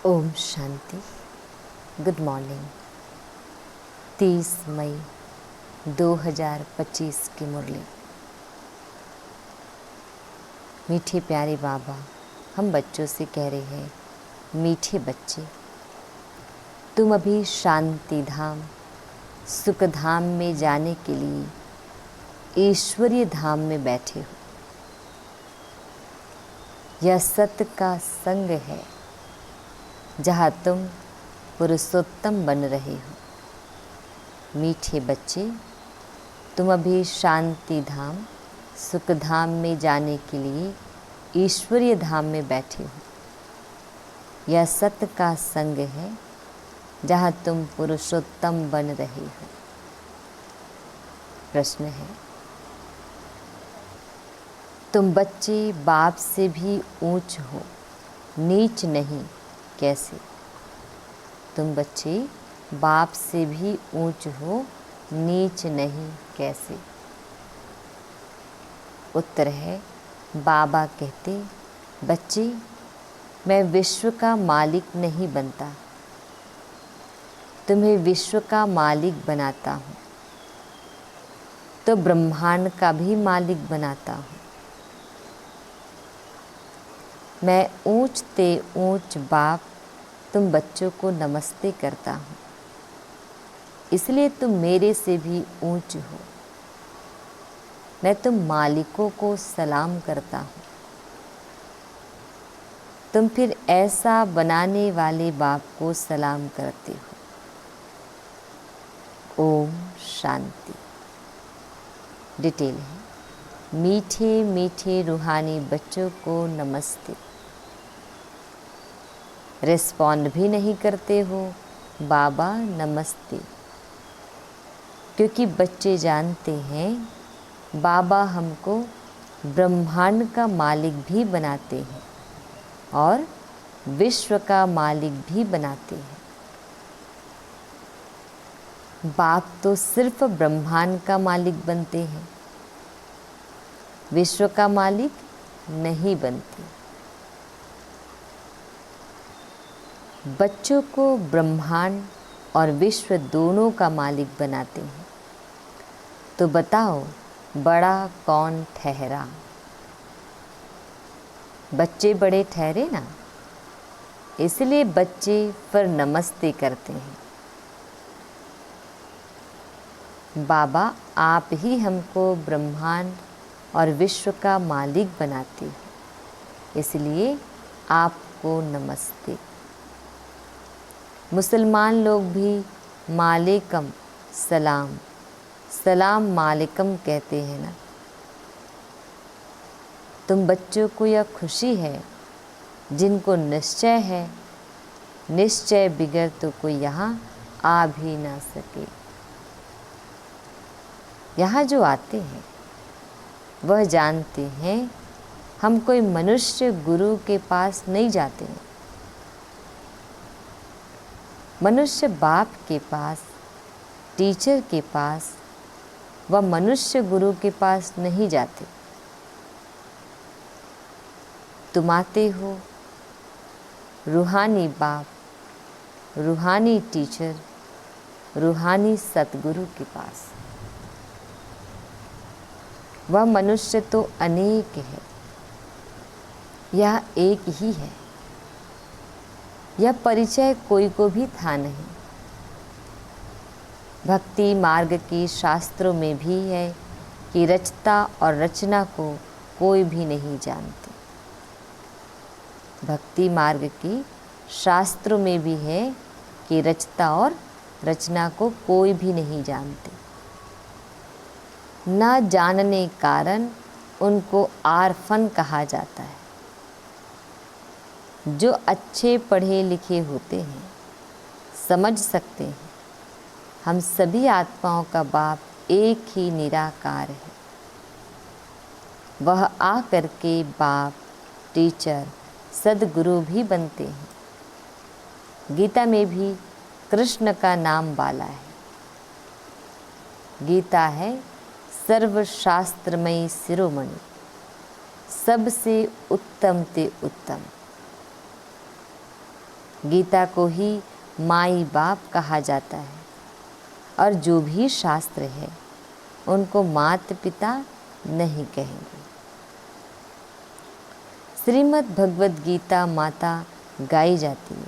Om Shanti. Good morning. 30 मई 2025 की मुरली। मीठे प्यारे बाबा, हम बच्चों से कह रहे हैं, मीठे बच्चे, तुम अभी शांति धाम सुख धाम में जाने के लिए ईश्वरीय धाम में बैठे हो। यह सत्य का संग है जहाँ तुम पुरुषोत्तम बन रहे हो। मीठे बच्चे, तुम अभी शांति धाम सुख धाम में जाने के लिए ईश्वरीय धाम में बैठे हो। यह सत्य का संग है जहाँ तुम पुरुषोत्तम बन रहे हो। प्रश्न है, तुम बच्चे बाप से भी ऊंच हो, नीच नहीं, कैसे? तुम बच्चे बाप से भी ऊंच हो, नीच नहीं, कैसे? उत्तर है, बाबा कहते, बच्चे, मैं विश्व का मालिक नहीं बनता, तुम्हें विश्व का मालिक बनाता हूँ, तो ब्रह्मांड का भी मालिक बनाता हूँ। मैं ऊंच ते ऊंच बाप तुम बच्चों को नमस्ते करता हूँ, इसलिए तुम मेरे से भी ऊंच हो। मैं तुम मालिकों को सलाम करता हूँ, तुम फिर ऐसा बनाने वाले बाप को सलाम करते हो। ओम शांति। डिटेल है, मीठे मीठे रूहानी बच्चों को नमस्ते। रिस्पॉन्ड भी नहीं करते हो, बाबा नमस्ते, क्योंकि बच्चे जानते हैं बाबा हमको ब्रह्मांड का मालिक भी बनाते हैं और विश्व का मालिक भी बनाते हैं। बाप तो सिर्फ ब्रह्मांड का मालिक बनते हैं, विश्व का मालिक नहीं बनते। बच्चों को ब्रह्मांड और विश्व दोनों का मालिक बनाते हैं। तो बताओ, बड़ा कौन ठहरा? बच्चे बड़े ठहरे ना, इसलिए बच्चे फिर नमस्ते करते हैं। बाबा आप ही हमको ब्रह्मांड और विश्व का मालिक बनाते हैं, इसलिए आपको नमस्ते। मुसलमान लोग भी मालेकम सलाम, सलाम मालेकम कहते हैं ना। तुम बच्चों को यह खुशी है जिनको निश्चय है, निश्चय बिगड़ तो कोई यहाँ आ भी ना सके। यहाँ जो आते हैं वह जानते हैं हम कोई मनुष्य गुरु के पास नहीं जाते हैं। मनुष्य बाप के पास, टीचर के पास व मनुष्य गुरु के पास नहीं जाते। तुम आते हो रूहानी बाप, रूहानी टीचर, रूहानी सतगुरु के पास। वह मनुष्य तो अनेक है, यह एक ही है। यह परिचय कोई को भी था नहीं। भक्ति मार्ग की शास्त्रों में भी है कि रचता और रचना को कोई भी नहीं जानते। भक्ति मार्ग की शास्त्रों में भी है कि रचता और रचना को कोई भी नहीं जानते। न जानने कारण उनको आरफन कहा जाता है। जो अच्छे पढ़े लिखे होते हैं समझ सकते हैं हम सभी आत्माओं का बाप एक ही निराकार है। वह आ करके बाप, टीचर, सदगुरु भी बनते हैं। गीता में भी कृष्ण का नाम बाला है। गीता है सर्वशास्त्रमयी शिरोमणि, सबसे उत्तम ते उत्तम। गीता को ही माई बाप कहा जाता है और जो भी शास्त्र है उनको माता पिता नहीं कहेंगे। श्रीमद् भगवद गीता माता गाई जाती है।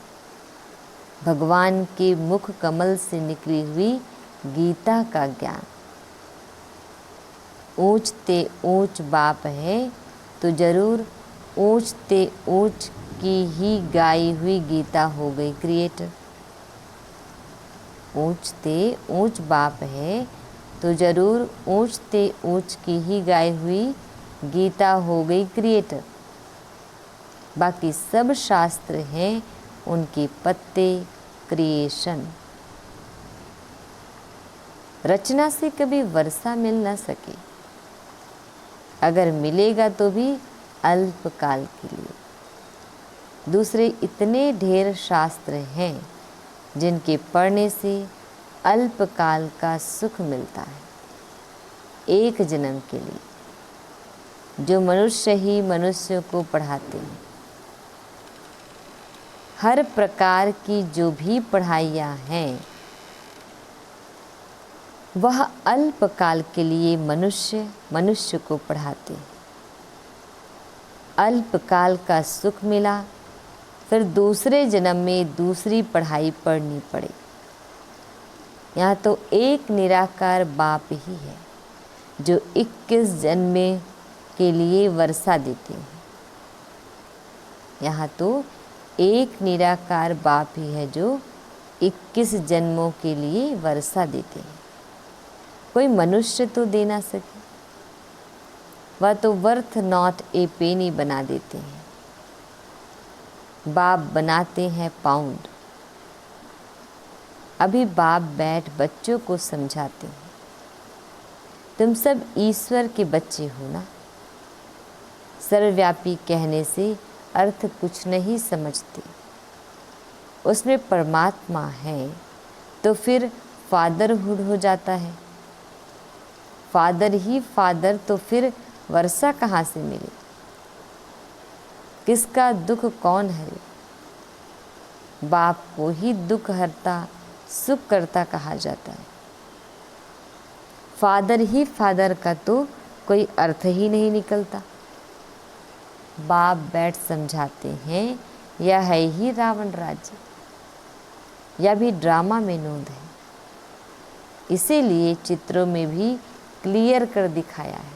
भगवान के मुख कमल से निकली हुई गीता का ज्ञान। ऊंच ते ऊंच बाप है तो जरूर ऊंच ते ऊंच की ही गाई हुई गीता हो गई क्रिएटर। ऊंच ते ऊंच बाप है तो जरूर ऊंच ते ऊंच की ही गाई हुई गीता हो गई क्रिएटर। बाकी सब शास्त्र हैं उनके पत्ते क्रिएशन। रचना से कभी वर्षा मिल ना सके, अगर मिलेगा तो भी अल्पकाल के लिए। दूसरे इतने ढेर शास्त्र हैं जिनके पढ़ने से अल्पकाल का सुख मिलता है, एक जन्म के लिए, जो मनुष्य ही मनुष्य को पढ़ाते हैं। हर प्रकार की जो भी पढ़ाइयाँ हैं वह अल्पकाल के लिए मनुष्य मनुष्य को पढ़ाते हैं। अल्पकाल का सुख मिला, फिर दूसरे जन्म में दूसरी पढ़ाई पढ़नी पड़े। यहाँ तो एक निराकार बाप ही है जो 21 जन्म के लिए वर्षा देते हैं। यहाँ तो एक निराकार बाप ही है जो 21 जन्मों के लिए वर्षा देते हैं। कोई मनुष्य तो दे ना सके, वह तो वर्थ नॉट ए पेनी बना देते हैं। बाप बनाते हैं पाउंड। अभी बाप बैठ बच्चों को समझाते हैं, तुम सब ईश्वर के बच्चे हो ना। सर्वव्यापी कहने से अर्थ कुछ नहीं समझते। उसमें परमात्मा है तो फिर फादरहुड हो जाता है। फादर ही फादर तो फिर वर्षा कहाँ से मिले? किसका दुख कौन है? बाप को ही दुख हरता सुख करता कहा जाता है। फादर ही फादर का तो कोई अर्थ ही नहीं निकलता। बाप बैठ समझाते हैं, यह है ही रावण राज्य। यह भी ड्रामा में नोंद है, इसीलिए चित्रों में भी क्लियर कर दिखाया है।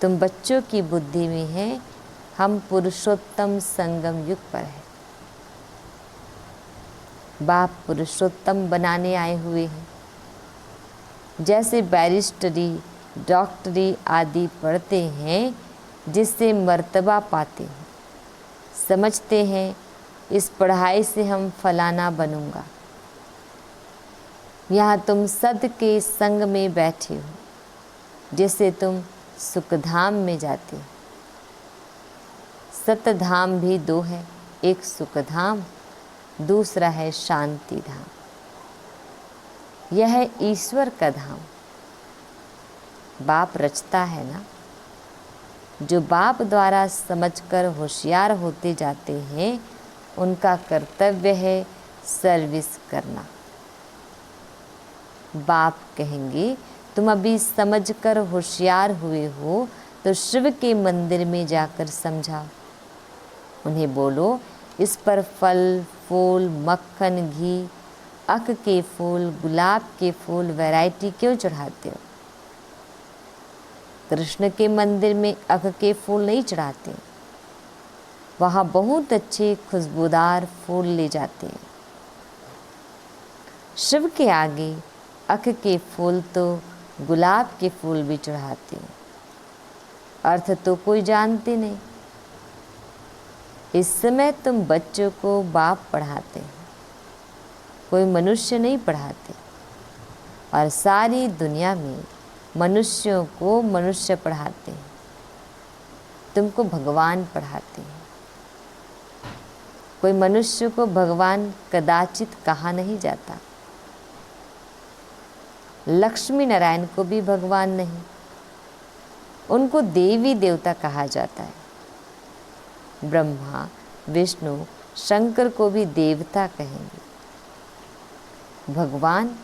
तुम बच्चों की बुद्धि में है, हम पुरुषोत्तम संगम युग पर है। बाप पुरुषोत्तम बनाने आए हुए हैं। जैसे बैरिस्टरी डॉक्टरी आदि पढ़ते हैं, जिससे मर्तबा पाते हैं, समझते हैं इस पढ़ाई से हम फलाना बनूंगा। यहाँ तुम सत के संग में बैठे हो, जिससे तुम सुखधाम में जाते हो। सतधाम भी दो है, एक सुखधाम, दूसरा है शांति धाम। यह है ईश्वर का धाम। बाप रचता है ना। जो बाप द्वारा समझकर होशियार होते जाते हैं, उनका कर्तव्य है सर्विस करना। बाप कहेंगे, तुम अभी समझकर होशियार हुए हो तो शिव के मंदिर में जाकर समझाओ। उन्हें बोलो, इस पर फल फूल मक्खन घी अख के फूल गुलाब के फूल वैरायटी क्यों चढ़ाते हो? कृष्ण के मंदिर में अख के फूल नहीं चढ़ाते, वहाँ बहुत अच्छे खुशबूदार फूल ले जाते हैं। शिव के आगे अख के फूल तो गुलाब के फूल भी चढ़ाते हैं। अर्थ तो कोई जानते नहीं। इस समय तुम बच्चों को बाप पढ़ाते हैं, कोई मनुष्य नहीं पढ़ाते। और सारी दुनिया में मनुष्यों को मनुष्य पढ़ाते हैं, तुमको भगवान पढ़ाते हैं। कोई मनुष्य को भगवान कदाचित कहा नहीं जाता। लक्ष्मी नारायण को भी भगवान नहीं, उनको देवी देवता कहा जाता है। ब्रह्मा विष्णु शंकर को भी देवता कहेंगे। भगवान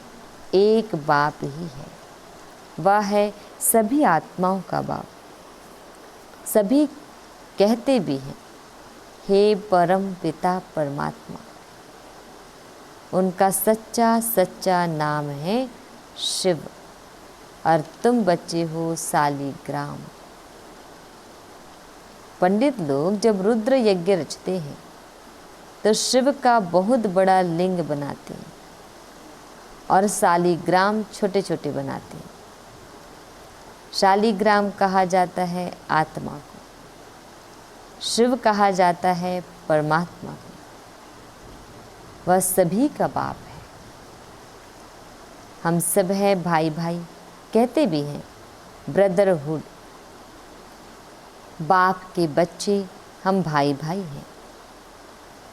एक बाप ही है, वह है सभी आत्माओं का बाप। सभी कहते भी हैं, हे परम पिता परमात्मा। उनका सच्चा सच्चा नाम है शिव, और तुम बच्चे हो सालिग्राम। पंडित लोग जब रुद्र यज्ञ रचते हैं तो शिव का बहुत बड़ा लिंग बनाते हैं और शालिग्राम छोटे छोटे बनाते हैं। शालिग्राम कहा जाता है आत्मा को, शिव कहा जाता है परमात्मा को। वह सभी का बाप है। हम सब है भाई भाई, कहते भी हैं ब्रदरहुड। बाप के बच्चे हम भाई भाई हैं।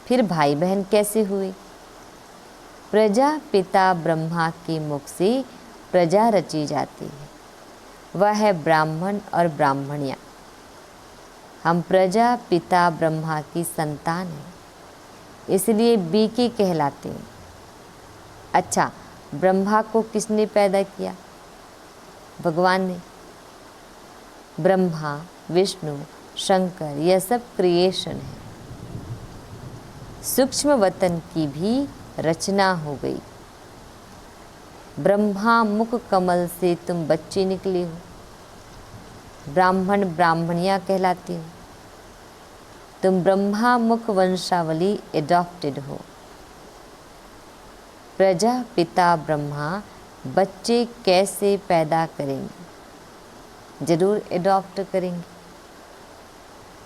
फिर भाई बहन कैसे हुए? प्रजापिता ब्रह्मा के मुख से प्रजा रची जाती है, वह है ब्राह्मण और ब्राह्मणियाँ। हम प्रजापिता ब्रह्मा की संतान हैं, इसलिए बीके कहलाते हैं। अच्छा, ब्रह्मा को किसने पैदा किया? भगवान ने। ब्रह्मा, विष्णु, शंकर, यह सब क्रिएशन है। सूक्ष्म वतन की भी रचना हो गई। ब्रह्मा मुख कमल से तुम बच्चे निकले हो। ब्राह्मण ब्राह्मणियाँ कहलाती हो। तुम ब्रह्मा मुख वंशावली एडॉप्टेड हो। प्रजापिता ब्रह्मा बच्चे कैसे पैदा करेंगे? जरूर एडॉप्ट करेंगे।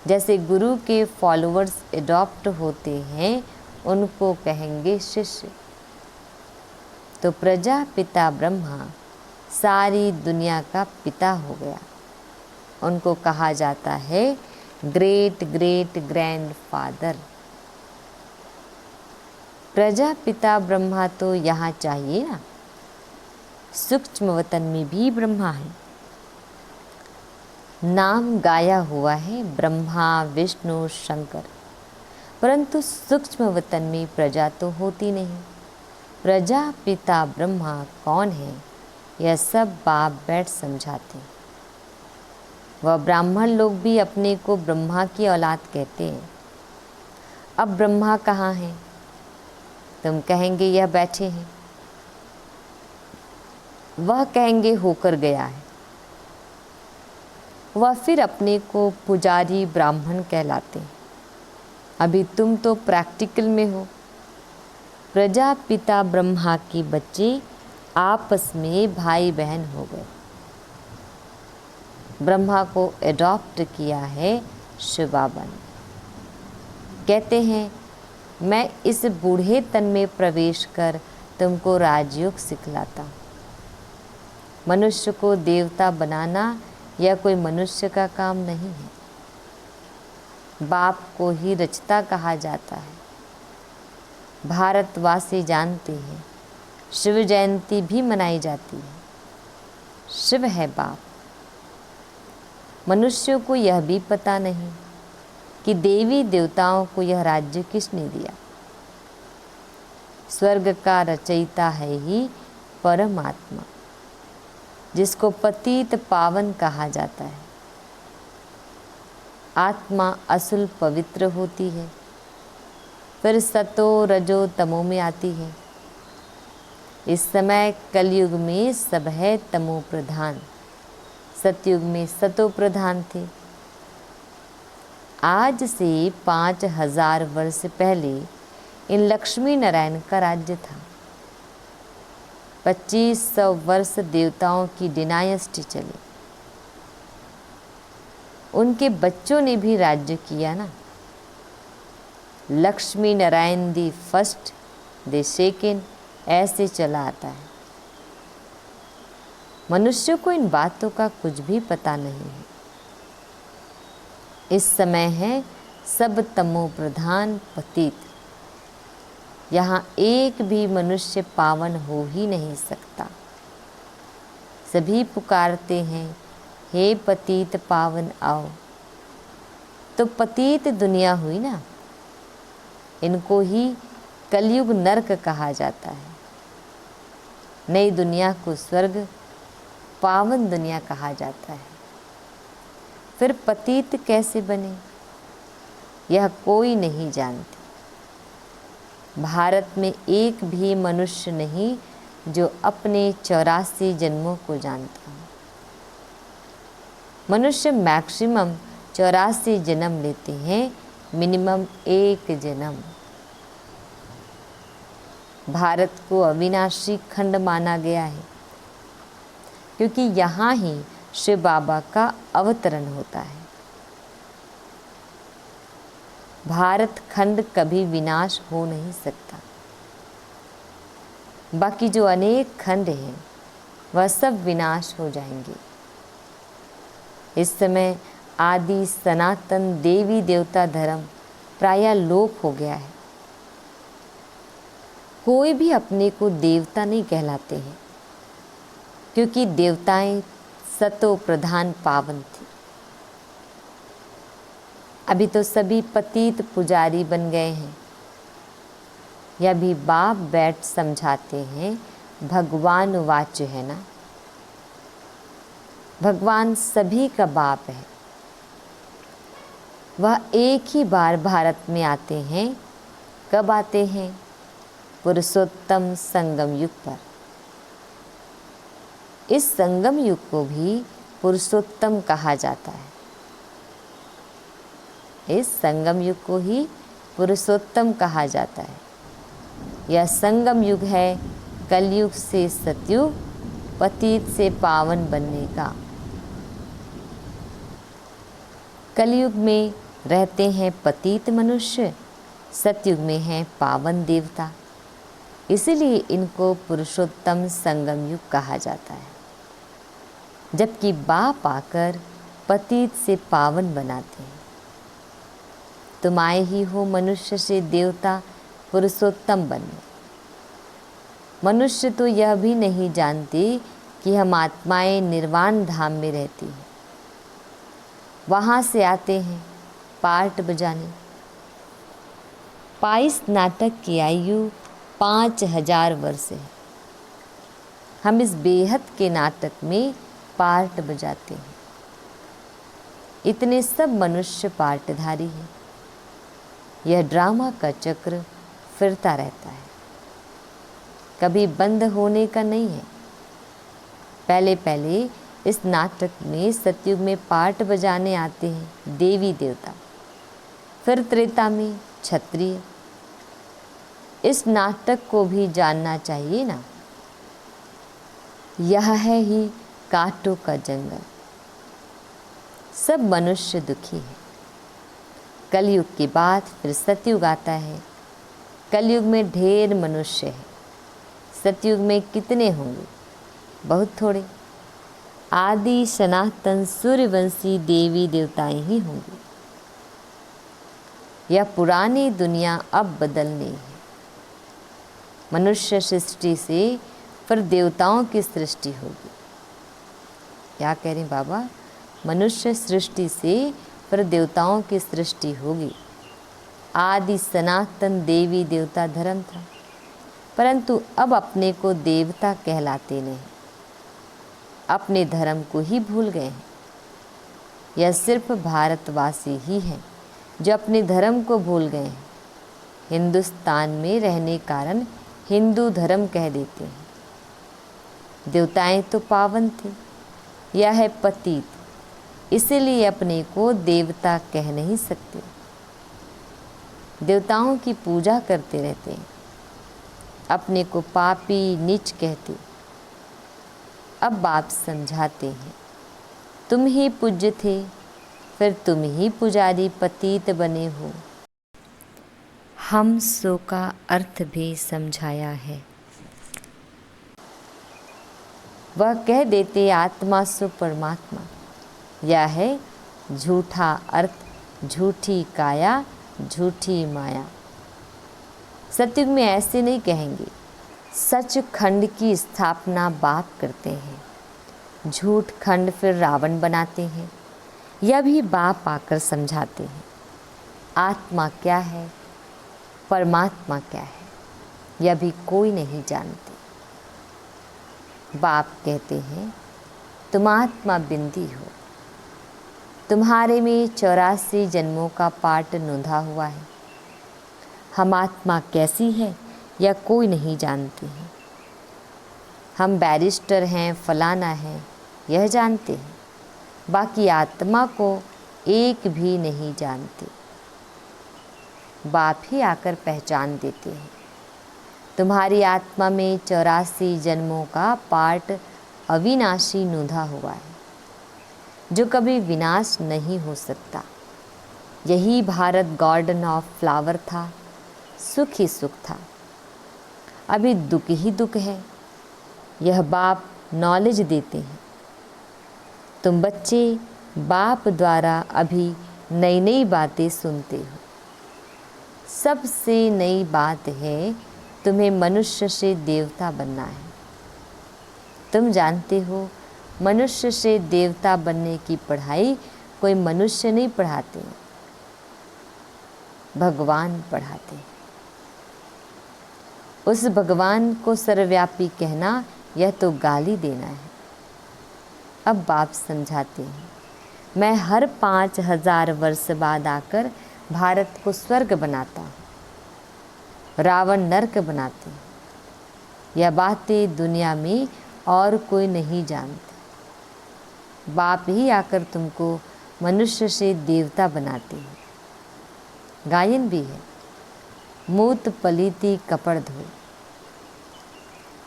जैसे गुरु के फॉलोअर्स एडॉप्ट होते हैं, उनको कहेंगे शिष्य। तो प्रजापिता ब्रह्मा सारी दुनिया का पिता हो गया। उनको कहा जाता है great great grandfather. Prajapita Brahma तो यहाँ चाहिए ना। सूक्ष्म वतन में भी ब्रह्मा है। नाम गाया हुआ है ब्रह्मा, विष्णु, शंकर, परंतु सूक्ष्म वतन में प्रजा तो होती नहीं। प्रजापिता ब्रह्मा कौन है, यह सब बाप बैठ समझाते हैं। वह ब्राह्मण लोग भी अपने को ब्रह्मा की औलाद कहते हैं। अब ब्रह्मा कहाँ हैं? तुम कहेंगे यह बैठे हैं। वह कहेंगे होकर गया है। वह फिर अपने को पुजारी ब्राह्मण कहलाते हैं। अभी तुम तो प्रैक्टिकल में हो। प्रजापिता ब्रह्मा के बच्चे आपस में भाई बहन हो गए। ब्रह्मा को एडॉप्ट किया है शिव बाबा ने। कहते हैं मैं इस बूढ़े तन में प्रवेश कर तुमको राजयोग सिखलाता हूँ। मनुष्य को देवता बनाना यह कोई मनुष्य का काम नहीं है। बाप को ही रचता कहा जाता है। भारतवासी जानते हैं, शिव जयंती भी मनाई जाती है। शिव है बाप। मनुष्यों को यह भी पता नहीं कि देवी देवताओं को यह राज्य किसने दिया। स्वर्ग का रचयिता है ही परमात्मा, जिसको पतित पावन कहा जाता है। आत्मा असुल पवित्र होती है, फिर सतो रजो तमो में आती है। इस समय कलयुग में सब है तमो प्रधान, सतयुग में सतो प्रधान थे। आज से 5000 वर्ष पहले इन लक्ष्मी नारायण का राज्य था। 2500 वर्ष देवताओं की डिनायस्टी चली। उनके बच्चों ने भी राज्य किया ना। Lakshmi Narayan the first, they second, ऐसे चला आता है। मनुष्य को इन बातों का कुछ भी पता नहीं है। इस समय है सब तमो प्रधान पतित। यहाँ एक भी मनुष्य पावन हो ही नहीं सकता। सभी पुकारते हैं हे पतित पावन आओ। तो पतित दुनिया हुई ना। इनको ही कलयुग नरक कहा जाता है। नई दुनिया को स्वर्ग, पावन दुनिया कहा जाता है। फिर पतित कैसे बने, यह कोई नहीं जानते। भारत में एक भी मनुष्य नहीं जो अपने 84 जन्मों को जानता हो। मनुष्य मैक्सिमम 84 जन्म लेते हैं, मिनिमम एक जन्म। भारत को अविनाशी खंड माना गया है क्योंकि यहाँ ही शिव बाबा का अवतरण होता है। भारत खंड कभी विनाश हो नहीं सकता। बाकी जो अनेक खंड हैं वह सब विनाश हो जाएंगे। इस समय आदि सनातन देवी देवता धर्म प्रायः लोप हो गया है। कोई भी अपने को देवता नहीं कहलाते हैं क्योंकि देवताएं सतो प्रधान पावन थी। अभी तो सभी पतित पुजारी बन गए हैं। यह भी बाप बैठ समझाते हैं, भगवान वाच्य है ना। भगवान सभी का बाप है। वह एक ही बार भारत में आते हैं। कब आते हैं? पुरुषोत्तम संगम युग पर। इस संगम युग को भी पुरुषोत्तम कहा जाता है। इस संगम युग को ही पुरुषोत्तम कहा जाता है। यह संगम युग है कलयुग से सतयुग, पतित से पावन बनने का। कलयुग में रहते हैं पतित मनुष्य, सतयुग में हैं पावन देवता। इसीलिए इनको पुरुषोत्तम संगम युग कहा जाता है। जबकि बाप आकर पतित से पावन बनाते हैं। तुम आए ही हो मनुष्य से देवता पुरुषोत्तम बनने। मनुष्य तो यह भी नहीं जानते कि हम आत्माएं निर्वाण धाम में रहती हैं। वहाँ से आते हैं पार्ट बजाने। 22 नाटक की आयु 5000 वर्ष है। हम इस बेहद के नाटक में पार्ट बजाते हैं। इतने सब मनुष्य पार्टधारी हैं। यह ड्रामा का चक्र फिरता रहता है, कभी बंद होने का नहीं है। पहले पहले इस नाटक में सतयुग में पार्ट बजाने आते हैं देवी देवता, फिर त्रेता में क्षत्रिय। इस नाटक को भी जानना चाहिए ना। यह है ही कांटों का जंगल। सब मनुष्य दुखी है। कलयुग के बाद फिर सतयुग आता है। कलयुग में ढेर मनुष्य है। सतयुग में कितने होंगे? बहुत थोड़े। आदि सनातन सूर्यवंशी देवी देवताएं ही होंगे। यह पुरानी दुनिया अब बदलनी है। मनुष्य सृष्टि से फिर देवताओं की सृष्टि होगी। क्या कह रहे बाबा? मनुष्य सृष्टि से फिर देवताओं की सृष्टि होगी। आदि सनातन देवी देवता धर्म था, परंतु अब अपने को देवता कहलाते नहीं। अपने धर्म को ही भूल गए हैं। यह सिर्फ भारतवासी ही हैं जो अपने धर्म को भूल गए हैं। हिंदुस्तान में रहने कारण हिंदू धर्म कह देते हैं। देवताएं तो पावन थे, यह है पतित, इसीलिए अपने को देवता कह नहीं सकते। देवताओं की पूजा करते रहते हैं, अपने को पापी नीच कहते। अब बाप समझाते हैं, तुम ही पूज्य थे, फिर तुम ही पुजारी पतित बने हो। हम सो का अर्थ भी समझाया है। वह कह देते आत्मा सो परमात्मा। यह है झूठा अर्थ, झूठी काया, झूठी माया। सतयुग में ऐसे नहीं कहेंगे। सच खंड की स्थापना बाप करते हैं। झूठ खंड फिर रावण बनाते हैं। यह भी बाप आकर समझाते हैं। आत्मा क्या है? परमात्मा क्या है यह भी कोई नहीं जानते। बाप कहते हैं तुम आत्मा बिंदी हो, तुम्हारे में 84 जन्मों का पाठ नोंधा हुआ है। हम आत्मा कैसी है यह कोई नहीं जानते हैं। हम बैरिस्टर हैं, फलाना है, यह जानते हैं, बाकी आत्मा को एक भी नहीं जानते। बाप ही आकर पहचान देते हैं। तुम्हारी आत्मा में 84 जन्मों का पाठ अविनाशी नोंधा हुआ है, जो कभी विनाश नहीं हो सकता। यही भारत गार्डन ऑफ फ्लावर था, सुख ही सुख था, अभी दुख ही दुख है। यह बाप नॉलेज देते हैं। तुम बच्चे बाप द्वारा अभी नई नई बातें सुनते हो। सबसे नई बात है तुम्हें मनुष्य से देवता बनना है। तुम जानते हो मनुष्य से देवता बनने की पढ़ाई कोई मनुष्य नहीं पढ़ाते, भगवान पढ़ाते हैं। उस भगवान को सर्वव्यापी कहना यह तो गाली देना है। अब बाप समझाते हैं, मैं हर 5000 वर्ष बाद आकर भारत को स्वर्ग बनाता हूँ, रावण नरक बनाते हैं। यह बातें दुनिया में और कोई नहीं जानते। बाप ही आकर तुमको मनुष्य से देवता बनाते हैं। गायन भी है, मूत पलीती कपड़ धोए।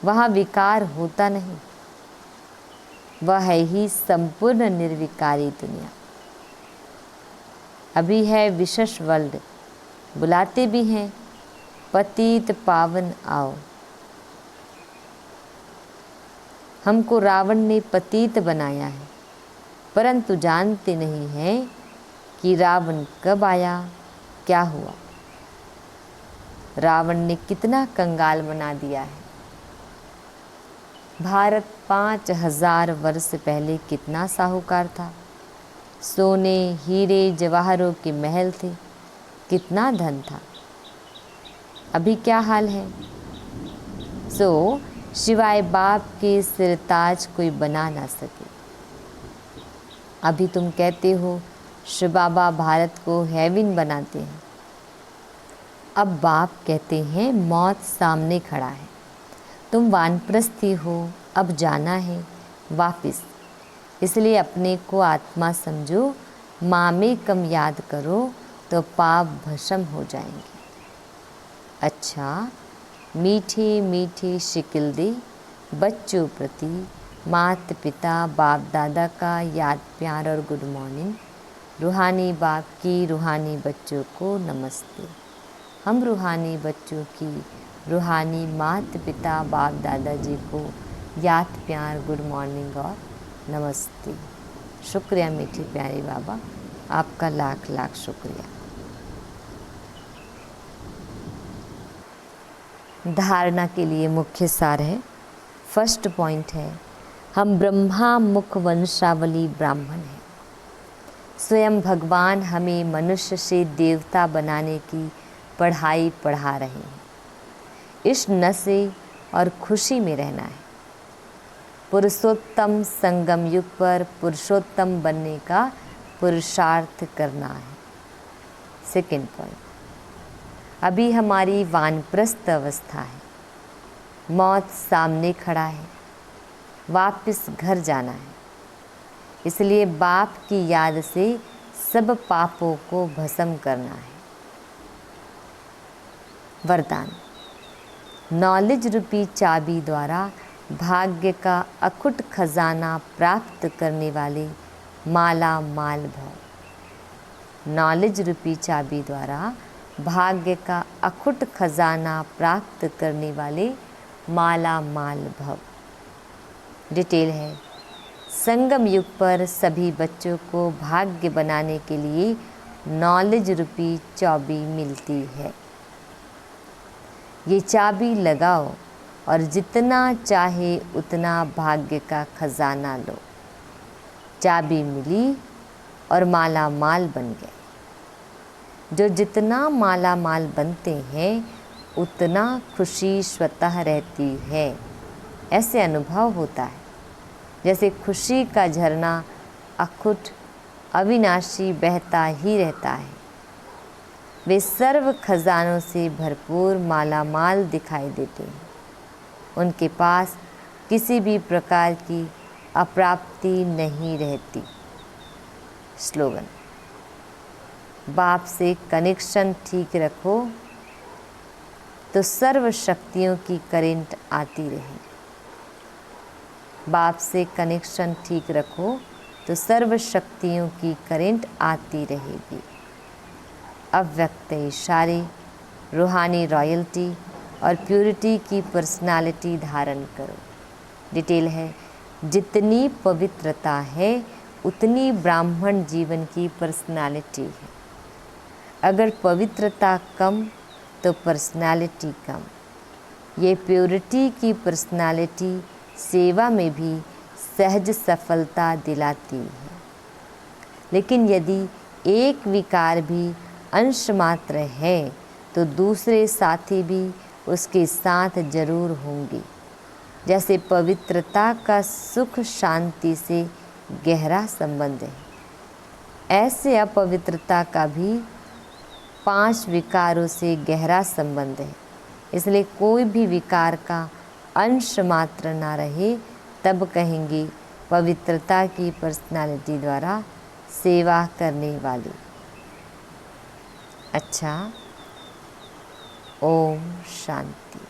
वहाँ विकार होता नहीं, वह है ही संपूर्ण निर्विकारी दुनिया। अभी है विशेष वर्ल्ड, बुलाते भी हैं पतित पावन आओ। हमको रावण ने पतित बनाया है, परंतु जानते नहीं हैं कि रावण कब आया, क्या हुआ। रावण ने कितना कंगाल बना दिया है। भारत 5000 वर्ष पहले कितना साहूकार था। सोने हीरे जवाहरों के महल थे, कितना धन था। अभी क्या हाल है। सो सिवाय बाप के सिरताज कोई बना ना सके। अभी तुम कहते हो शिव बाबा भारत को हेवन बनाते हैं। अब बाप कहते हैं मौत सामने खड़ा है, तुम वानप्रस्थी हो, अब जाना है वापिस। इसलिए अपने को आत्मा समझो, माँ में कम याद करो तो पाप भस्म हो जाएंगे। अच्छा, मीठे मीठे शिकिल दे बच्चों प्रति माता पिता बाप दादा का याद प्यार और गुड मॉर्निंग। रूहानी बाप की रूहानी बच्चों को नमस्ते। हम रूहानी बच्चों की रूहानी माता पिता बाप दादाजी को याद प्यार गुड मॉर्निंग और नमस्ते। शुक्रिया मीठे प्यारे बाबा, आपका लाख लाख शुक्रिया। धारणा के लिए मुख्य सार है। फर्स्ट पॉइंट है, हम ब्रह्मा मुख वंशावली ब्राह्मण हैं। स्वयं भगवान हमें मनुष्य से देवता बनाने की पढ़ाई पढ़ा रहे हैं। इस नशे और खुशी में रहना है। पुरुषोत्तम संगम युग पर पुरुषोत्तम बनने का पुरुषार्थ करना है। सेकेंड पॉइंट, अभी हमारी वानप्रस्थ अवस्था है। मौत सामने खड़ा है, वापस घर जाना है। इसलिए बाप की याद से सब पापों को भस्म करना है। वरदान, नॉलेज रूपी चाबी द्वारा भाग्य का अखुट खजाना प्राप्त करने वाले माला माल भव। नॉलेज रूपी चाबी द्वारा भाग्य का अखुट खजाना प्राप्त करने वाले माला माल भव। डिटेल है, संगम युग पर सभी बच्चों को भाग्य बनाने के लिए नॉलेज रूपी चाबी मिलती है। ये चाबी लगाओ और जितना चाहे उतना भाग्य का खजाना लो। चाबी मिली और माला माल बन गए। जो जितना माला माल बनते हैं उतना खुशी स्वतः रहती है। ऐसे अनुभव होता है जैसे खुशी का झरना अखुट अविनाशी बहता ही रहता है। वे सर्व खजानों से भरपूर माला माल दिखाई देते हैं। उनके पास किसी भी प्रकार की अप्राप्ति नहीं रहती। स्लोगन: बाप से कनेक्शन ठीक रखो तो सर्व शक्तियों की करंट आती रहेगी। बाप से कनेक्शन ठीक रखो तो सर्व शक्तियों की करंट आती रहेगी। अव्यक्त इशारे, रूहानी रॉयल्टी और प्यूरिटी की पर्सनालिटी धारण करो। डिटेल है: जितनी पवित्रता है उतनी ब्राह्मण जीवन की पर्सनालिटी है। अगर पवित्रता कम तो पर्सनालिटी कम। ये प्योरिटी की पर्सनालिटी सेवा में भी सहज सफलता दिलाती है। लेकिन यदि एक विकार भी अंश मात्र है तो दूसरे साथी भी उसके साथ जरूर होंगे। जैसे पवित्रता का सुख शांति से गहरा संबंध है, ऐसे अपवित्रता का भी 5 विकारों से गहरा संबंध है। इसलिए कोई भी विकार का अंश मात्र ना रहे तब कहेंगे पवित्रता की पर्सनालिटी द्वारा सेवा करने वाली। अच्छा, ओम शांति।